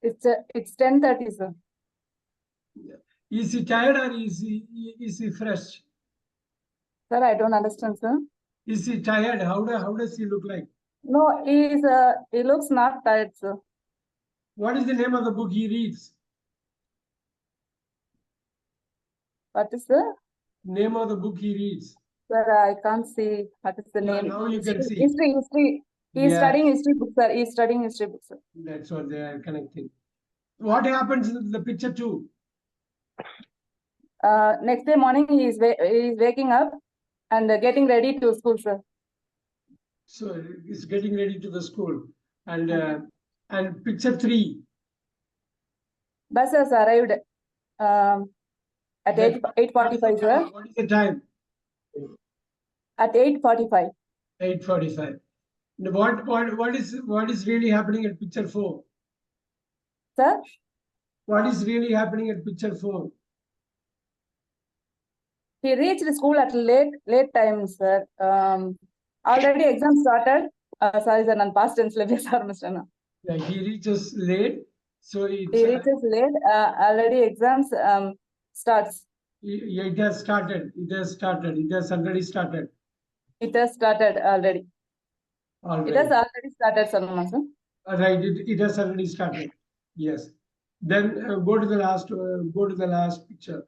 It's 10:30, sir. Is he tired or is he fresh? Sir, I don't understand, sir. Is he tired? How does he look like? No, he looks not tired, sir. What is the name of the book he reads? What is the Name of the book he reads? sir? I can't see what is the name. Now you can see. History. He's Yeah. studying history book, sir. He's studying history book, sir. That's what they are connecting. What happens in the picture 2? Next day morning, he is waking up and getting ready to school, sir. So he's getting ready to the school. And picture 3. Bus has arrived at 8:45, sir. What is the time? At 8:45. 8:45. What is really happening at picture 4? Sir, What is really happening at picture 4? he reached the school at late time, sir. Already exam started. Sorry, sir, ನಾನು past tense le ಆರಂಭಿಸ್ತೇನೆ. Yeah, he reaches late, so he reaches late. Already exams starts. It has started. It has already started. It has started already. It has already started, sir. Right. It has already started. Yes. Then go to the last picture.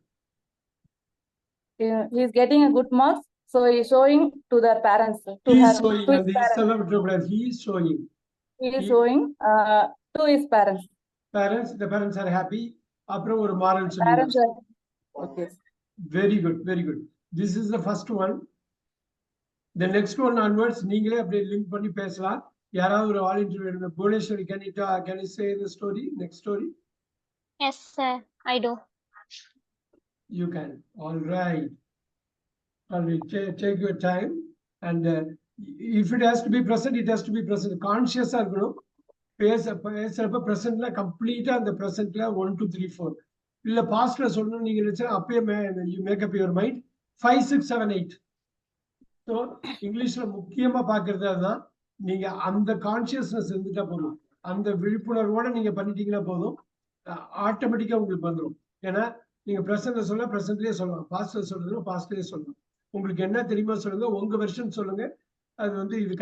He is getting a good marks, so he is showing to the parents. He is showing. He is showing to his parents. The parents are happy. அப்புறம் ஒரு moral Parents are okay. Very good, very good. This is the first one. The next one onwards, நீங்களே அப்படியே link பண்ணி பேசலாம். யாராவது ஒரு ஆல் interview Bhuvaneshwari, can you say the story? Next story? Yes, sir. I do. You can. All right. Take your time. And if it has to be present, it has to be present. Conscious ஆ இருக்கணும். பேசுறப்ப presentல கம்ப்ளீட்டா அந்த presentல 1 2 3 4 இல்ல பாஸ்ட்ல சொல்லணும் நீங்க நினைச்சா அப்பயே you make up your mind 5 6 7 8. So இங்கிலீஷ்ல முக்கியமா பாக்குறது அதுதான். நீங்க அந்த கான்சியஸ்னஸ் இருந்துட்டா போதும், அந்த விழிப்புணர்வோட நீங்க பண்ணிட்டீங்கன்னா போதும், ஆட்டோமேட்டிக்கா உங்களுக்கு வந்துடும். ஏன்னா நீங்க பிரசன்ட்ல சொல்ல பிரசன்ட்லயே சொல்லலாம், பாஸ்ட்ல சொல்றதுன்னா பாஸ்ட்லயே சொல்லலாம். உங்களுக்கு என்ன தெரியுமா சொல்லுங்க, உங்க வெர்ஷன் சொல்லுங்க. அது இது